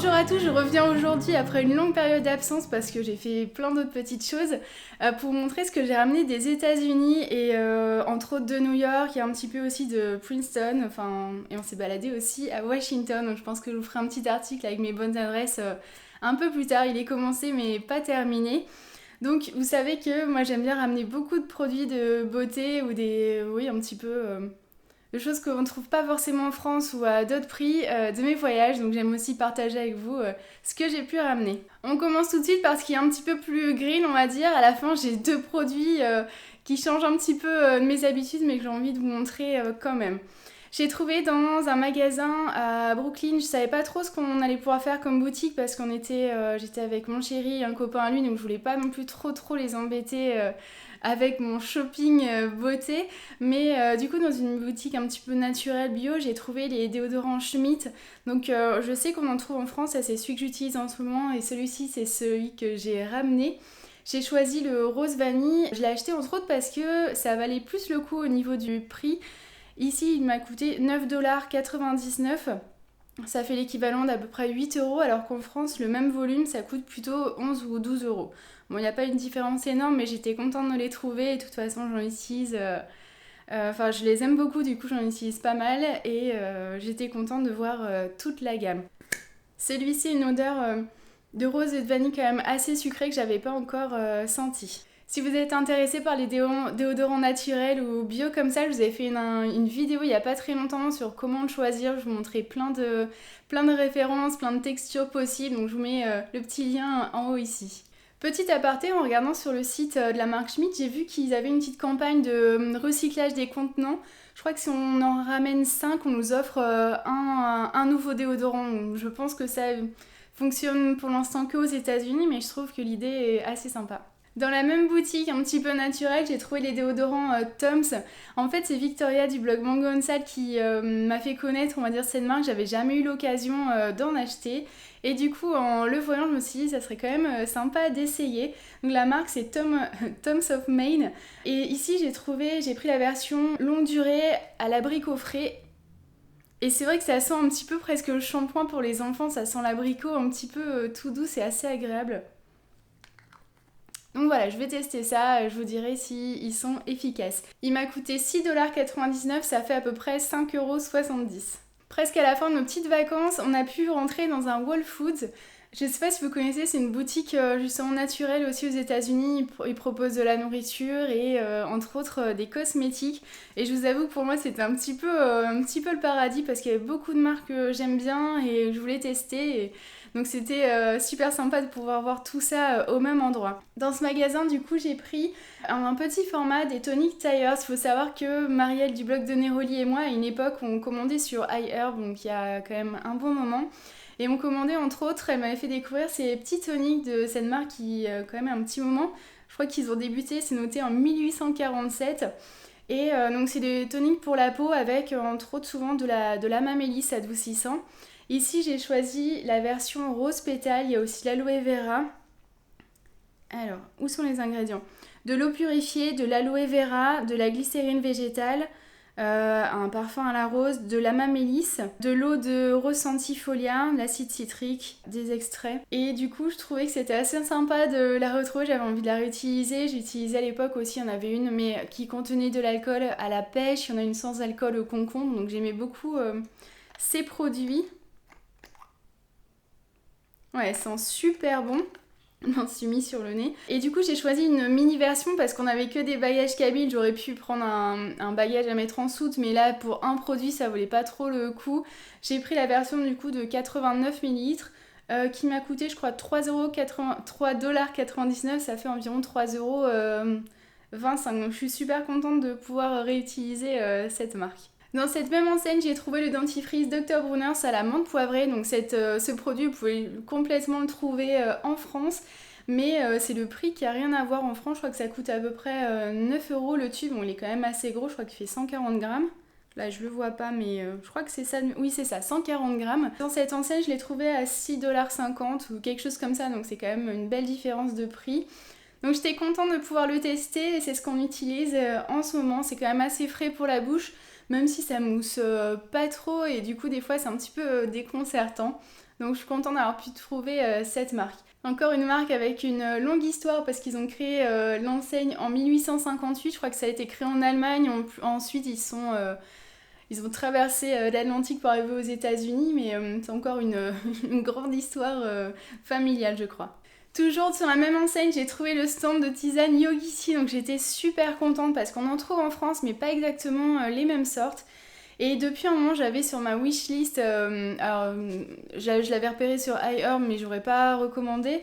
Bonjour à tous, je reviens aujourd'hui après une longue période d'absence parce que j'ai fait plein d'autres petites choses pour vous montrer ce que j'ai ramené des États-Unis et entre autres de New York et un petit peu aussi de Princeton, et on s'est baladé aussi à Washington, donc je pense que je vous ferai un petit article avec mes bonnes adresses un peu plus tard. Il est commencé mais pas terminé. Donc vous savez que moi j'aime bien ramener beaucoup de produits de beauté ou un petit peu de choses qu'on ne trouve pas forcément en France ou à d'autres prix de mes voyages. Donc j'aime aussi partager avec vous ce que j'ai pu ramener. On commence tout de suite par ce qui est un petit peu plus green, on va dire. À la fin, j'ai deux produits qui changent un petit peu de mes habitudes, mais que j'ai envie de vous montrer quand même. J'ai trouvé dans un magasin à Brooklyn, je savais pas trop ce qu'on allait pouvoir faire comme boutique parce j'étais avec mon chéri et un copain à lui, donc je voulais pas non plus trop les embêter avec mon shopping beauté. Mais du coup, dans une boutique un petit peu naturelle bio, j'ai trouvé les déodorants Schmitt. Donc je sais qu'on en trouve en France, ça c'est celui que j'utilise en ce moment et celui-ci c'est celui que j'ai ramené. J'ai choisi le rose vanille, je l'ai acheté entre autres parce que ça valait plus le coup au niveau du prix. Ici, il m'a coûté 9,99 $. Ça fait l'équivalent d'à peu près 8 €, alors qu'en France, le même volume, ça coûte plutôt 11 ou 12 €. Bon, il n'y a pas une différence énorme, mais j'étais contente de les trouver. Et de toute façon, j'en utilise... je les aime beaucoup, du coup, j'en utilise pas mal. Et j'étais contente de voir toute la gamme. Celui-ci, une odeur de rose et de vanille quand même assez sucrée que j'avais pas encore senti. Si vous êtes intéressé par les déodorants naturels ou bio comme ça, je vous ai fait une vidéo il n'y a pas très longtemps sur comment le choisir. Je vous montrais plein de références, plein de textures possibles. Donc je vous mets le petit lien en haut ici. Petit aparté, en regardant sur le site de la marque Schmitt, j'ai vu qu'ils avaient une petite campagne de recyclage des contenants. Je crois que si on en ramène 5, on nous offre un nouveau déodorant. Je pense que ça fonctionne pour l'instant que aux États-Unis, mais je trouve que l'idée est assez sympa. Dans la même boutique, un petit peu naturelle, j'ai trouvé les déodorants Tom's. En fait, c'est Victoria du blog Mango on Sale qui m'a fait connaître, on va dire, cette marque. J'avais jamais eu l'occasion d'en acheter. Et du coup, en le voyant, je me suis dit, ça serait quand même sympa d'essayer. Donc la marque, c'est Tom's of Maine. Et ici, j'ai pris la version longue durée à l'abricot frais. Et c'est vrai que ça sent un petit peu presque le shampoing pour les enfants. Ça sent l'abricot un petit peu tout doux, c'est assez agréable. Donc voilà, je vais tester ça, je vous dirai s'ils sont efficaces. Il m'a coûté 6,99 $, ça fait à peu près 5,70 €. Presque à la fin de nos petites vacances, on a pu rentrer dans un Whole Foods. Je sais pas si vous connaissez, c'est une boutique justement naturelle aussi aux États-Unis. Ils proposent de la nourriture et entre autres des cosmétiques. Et je vous avoue que pour moi c'était un petit peu le paradis parce qu'il y avait beaucoup de marques que j'aime bien et je voulais tester. Donc c'était super sympa de pouvoir voir tout ça au même endroit. Dans ce magasin, du coup, j'ai pris un petit format des Tonic Tires. Il faut savoir que Marielle du blog de Neroli et moi, à une époque, on commandait sur iHerb, donc il y a quand même un bon moment. Et on commandait entre autres, elle m'avait fait découvrir ces petits toniques de cette marque qui, quand même, un petit moment. Je crois qu'ils ont débuté, c'est noté en 1847. Et donc c'est des toniques pour la peau avec entre autres souvent de la mamélis adoucissant. Ici, j'ai choisi la version rose pétale, il y a aussi l'aloe vera. Alors, où sont les ingrédients ? De l'eau purifiée, de l'aloe vera, de la glycérine végétale, un parfum à la rose, de la mamélis, de l'eau de rose centifolia, l'acide citrique, des extraits. Et du coup, je trouvais que c'était assez sympa de la retrouver, j'avais envie de la réutiliser. J'utilisais à l'époque aussi, il y en avait une mais qui contenait de l'alcool à la pêche, il y en a une sans alcool au concombre, donc j'aimais beaucoup ces produits. Ouais, ça sent super bon. Je m'en suis mis sur le nez. Et du coup, j'ai choisi une mini version parce qu'on avait que des bagages cabines. J'aurais pu prendre un bagage à mettre en soute, mais là, pour un produit, ça valait pas trop le coup. J'ai pris la version du coup de 89 ml qui m'a coûté, je crois, 3,99 $. Ça fait environ 3,25 €. Donc, je suis super contente de pouvoir réutiliser cette marque. Dans cette même enseigne, j'ai trouvé le dentifrice Dr. Bronner's à la menthe poivrée. Donc ce produit, vous pouvez complètement le trouver en France. Mais c'est le prix qui a rien à voir en France. Je crois que ça coûte à peu près 9 € le tube. Bon, il est quand même assez gros. Je crois qu'il fait 140 grammes. Là, je le vois pas, mais je crois que c'est ça. Oui, c'est ça, 140 grammes. Dans cette enseigne, je l'ai trouvé à 6,50 $ ou quelque chose comme ça. Donc c'est quand même une belle différence de prix. Donc j'étais contente de pouvoir le tester et c'est ce qu'on utilise en ce moment. C'est quand même assez frais pour la bouche. même si ça mousse pas trop et du coup des fois c'est un petit peu déconcertant. Donc je suis contente d'avoir pu trouver cette marque. Encore une marque avec une longue histoire parce qu'ils ont créé l'enseigne en 1858, je crois que ça a été créé en Allemagne, ensuite ils ont traversé l'Atlantique pour arriver aux États-Unis, mais c'est encore une grande histoire familiale, je crois. Toujours sur la même enseigne, j'ai trouvé le stand de tisane Yogici, donc j'étais super contente parce qu'on en trouve en France, mais pas exactement les mêmes sortes. Et depuis un moment, j'avais sur ma wishlist, je l'avais repéré sur iHerb, mais j'aurais pas recommandé.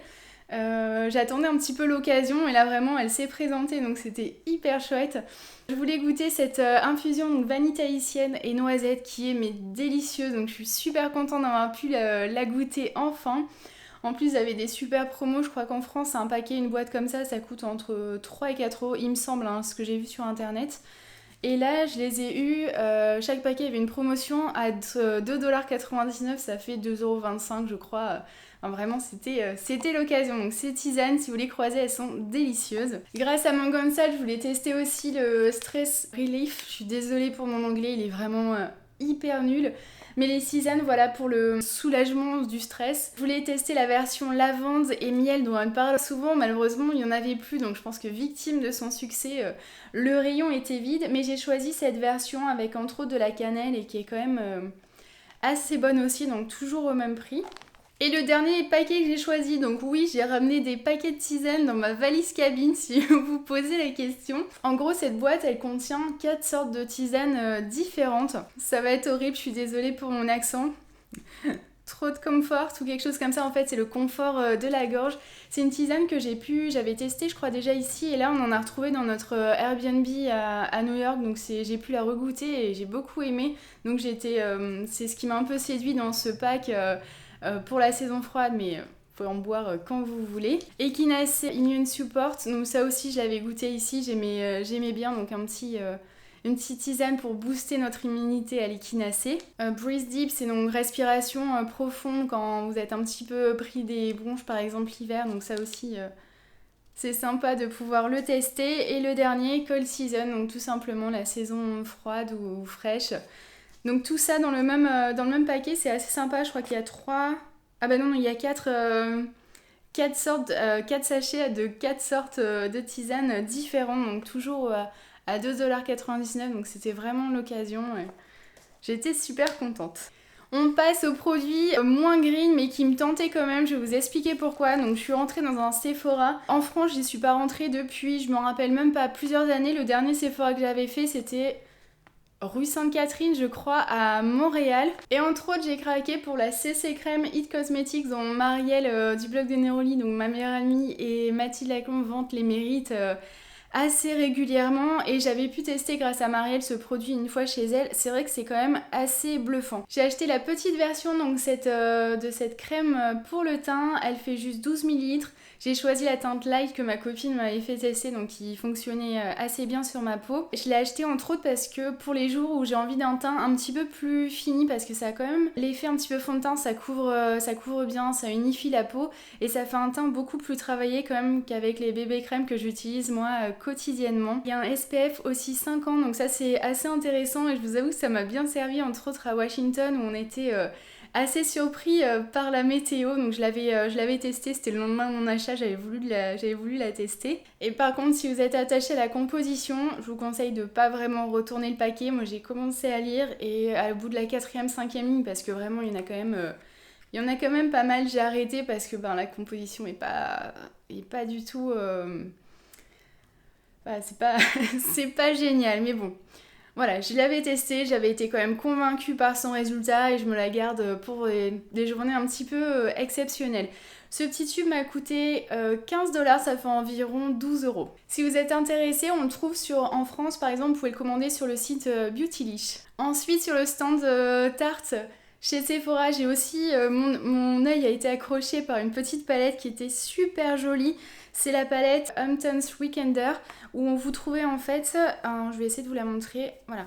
J'attendais un petit peu l'occasion et là vraiment elle s'est présentée, donc c'était hyper chouette. Je voulais goûter cette infusion donc vanille tahitienne et noisette qui est mais délicieuse, donc je suis super contente d'avoir pu la goûter enfin. En plus, il y avait des super promos. Je crois qu'en France, un paquet, une boîte comme ça coûte entre 3 et 4 euros, il me semble, hein, ce que j'ai vu sur internet. Et là, je les ai eus. Chaque paquet avait une promotion à 2,99$, ça fait 2,25€, je crois. Enfin, vraiment, c'était l'occasion. Donc, ces tisanes, si vous les croisez, elles sont délicieuses. Grâce à mon Gonzal, je voulais tester aussi le Stress Relief. Je suis désolée pour mon anglais, il est vraiment hyper nul. Mais les tisanes, voilà, pour le soulagement du stress. Je voulais tester la version lavande et miel dont on parle souvent. Malheureusement, il n'y en avait plus. Donc je pense que victime de son succès, le rayon était vide. Mais j'ai choisi cette version avec entre autres de la cannelle et qui est quand même assez bonne aussi. Donc toujours au même prix. Et le dernier paquet que j'ai choisi, donc oui, j'ai ramené des paquets de tisanes dans ma valise cabine si vous vous posez la question. En gros, cette boîte, elle contient 4 sortes de tisanes différentes. Ça va être horrible, je suis désolée pour mon accent. Trop de confort ou quelque chose comme ça, en fait, c'est le confort de la gorge. C'est une tisane que j'avais testée, je crois, déjà ici, et là, on en a retrouvé dans notre Airbnb à New York, donc j'ai pu la regoûter et j'ai beaucoup aimé. Donc c'est ce qui m'a un peu séduit dans ce pack pour la saison froide, mais vous pouvez en boire quand vous voulez. Echinacea Immune Support, donc ça aussi je l'avais goûté ici, j'aimais bien, donc une petite tisane pour booster notre immunité à l'échinacée. Breathe Deep, c'est donc respiration profonde quand vous êtes un petit peu pris des bronches par exemple l'hiver, donc ça aussi c'est sympa de pouvoir le tester. Et le dernier, Cold Season, donc tout simplement la saison froide ou fraîche. Donc tout ça dans le même paquet, c'est assez sympa. Je crois qu'il y a 3... Ah bah non, il y a 4 sachets de 4 sortes de tisanes différentes. Donc toujours à 2,99$. Donc c'était vraiment l'occasion. J'étais super contente. On passe aux produits moins green mais qui me tentaient quand même, je vais vous expliquer pourquoi. Donc je suis rentrée dans un Sephora. En France, j'y suis pas rentrée depuis, je m'en rappelle même pas, plusieurs années. Le dernier Sephora que j'avais fait, c'était rue Sainte-Catherine, je crois, à Montréal. Et entre autres, j'ai craqué pour la CC Crème It Cosmetics dont Marielle du blog de Neroli, donc ma meilleure amie, et Mathilde Lacombe vantent les mérites assez régulièrement. Et j'avais pu tester grâce à Marielle ce produit une fois chez elle. C'est vrai que c'est quand même assez bluffant. J'ai acheté la petite version donc de cette crème pour le teint. Elle fait juste 12 ml. J'ai choisi la teinte light que ma copine m'avait fait tester, donc qui fonctionnait assez bien sur ma peau. Je l'ai acheté entre autres parce que pour les jours où j'ai envie d'un teint un petit peu plus fini, parce que ça a quand même l'effet un petit peu fond de teint, ça couvre bien, ça unifie la peau et ça fait un teint beaucoup plus travaillé quand même qu'avec les bébés crèmes que j'utilise moi quotidiennement. Il y a un SPF aussi 5 ans, donc ça c'est assez intéressant et je vous avoue que ça m'a bien servi entre autres à Washington où on était assez surpris par la météo, donc je l'avais testé, c'était le lendemain de mon achat, j'avais voulu la tester. Et par contre, si vous êtes attaché à la composition, je vous conseille de pas vraiment retourner le paquet. Moi j'ai commencé à lire et au bout de la 4e, 5e ligne, parce que vraiment il y en a quand même pas mal, j'ai arrêté parce que la composition est pas du tout... c'est pas génial, mais bon. Voilà, je l'avais testé, j'avais été quand même convaincue par son résultat et je me la garde pour des journées un petit peu exceptionnelles. Ce petit tube m'a coûté 15$, ça fait environ 12€. Si vous êtes intéressé, on le trouve en France par exemple, vous pouvez le commander sur le site Beautylish. Ensuite sur le stand Tarte, chez Sephora, j'ai aussi, mon œil a été accroché par une petite palette qui était super jolie. C'est la palette Hampton's Weekender où vous trouvez en fait, je vais essayer de vous la montrer, voilà,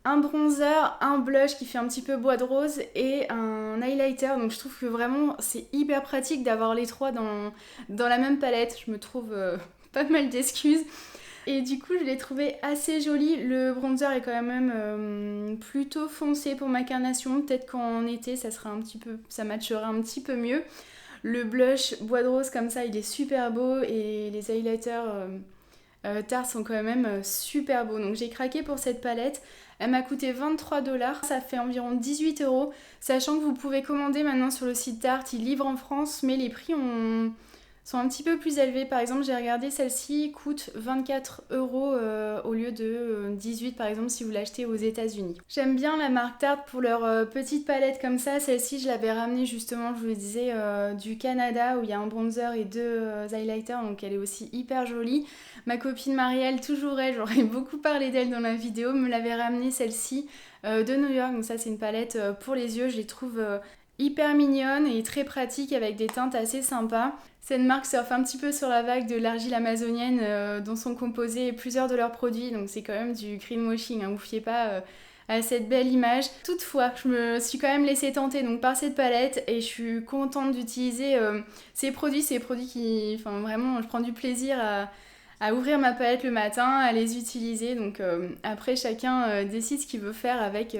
un bronzer, un blush qui fait un petit peu bois de rose et un highlighter. Donc je trouve que vraiment c'est hyper pratique d'avoir les trois dans la même palette. Je me trouve pas mal d'excuses. Et du coup, je l'ai trouvé assez joli. Le bronzer est quand même plutôt foncé pour ma carnation. Peut-être qu'en été, ça matchera un petit peu mieux. Le blush bois de rose comme ça, il est super beau et les highlighters Tarte sont quand même super beaux. Donc j'ai craqué pour cette palette. Elle m'a coûté 23$, ça fait environ 18€. Sachant que vous pouvez commander maintenant sur le site Tarte, ils livrent en France, mais les prix sont un petit peu plus élevés. Par exemple, j'ai regardé, celle-ci coûte 24€ au lieu de 18 par exemple si vous l'achetez aux États-Unis. J'aime bien la marque Tarte pour leur petite palette comme ça. Celle-ci, je l'avais ramenée justement, je vous le disais, du Canada où il y a un bronzer et deux highlighters, donc elle est aussi hyper jolie. Ma copine Marielle, toujours elle, j'aurais beaucoup parlé d'elle dans la vidéo, me l'avait ramenée celle-ci de New York. Donc ça, c'est une palette pour les yeux, je les trouve hyper mignonne et très pratique avec des teintes assez sympas. Cette marque surfe un petit peu sur la vague de l'argile amazonienne dont sont composés plusieurs de leurs produits, donc c'est quand même du greenwashing, hein, vous fiez pas à cette belle image. Toutefois, je me suis quand même laissée tenter donc, par cette palette et je suis contente d'utiliser ces produits qui, enfin vraiment, je prends du plaisir à ouvrir ma palette le matin, à les utiliser. Donc après, chacun décide ce qu'il veut faire avec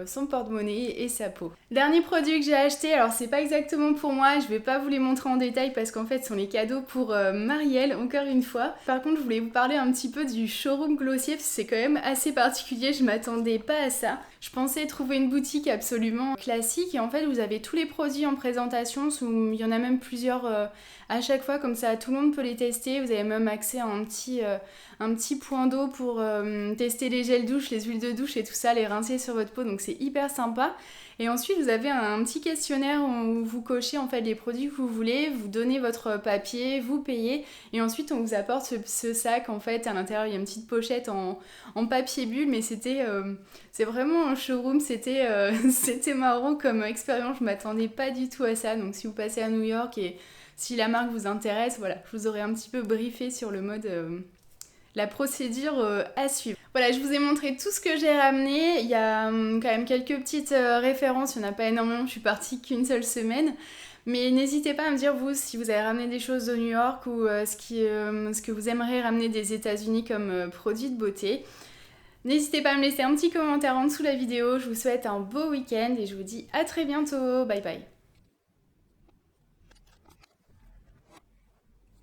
son porte-monnaie et sa peau. Dernier produit que j'ai acheté, alors c'est pas exactement pour moi, je vais pas vous les montrer en détail parce qu'en fait ce sont les cadeaux pour Marielle, encore une fois. Par contre, je voulais vous parler un petit peu du showroom Glossier parce que c'est quand même assez particulier, je m'attendais pas à ça. Je pensais trouver une boutique absolument classique et en fait vous avez tous les produits en présentation, il y en a même plusieurs à chaque fois, comme ça tout le monde peut les tester. Vous avez même accès à un petit point d'eau pour tester les gels douche, les huiles de douche et tout ça, les rincer sur votre peau, donc c'est hyper sympa. Et ensuite vous avez un petit questionnaire où vous cochez en fait les produits que vous voulez, vous donnez votre papier, vous payez et ensuite on vous apporte ce sac. En fait à l'intérieur il y a une petite pochette en papier bulle, mais c'est vraiment un showroom, c'était marrant comme expérience, je m'attendais pas du tout à ça. Donc si vous passez à New York et si la marque vous intéresse, voilà, je vous aurais un petit peu briefé sur le mode, la procédure à suivre. Voilà, je vous ai montré tout ce que j'ai ramené. Il y a quand même quelques petites références, il n'y en a pas énormément, je suis partie qu'une seule semaine. Mais n'hésitez pas à me dire vous si vous avez ramené des choses de New York ou ce que vous aimeriez ramener des États-Unis comme produits de beauté. N'hésitez pas à me laisser un petit commentaire en dessous de la vidéo. Je vous souhaite un beau week-end et je vous dis à très bientôt. Bye bye.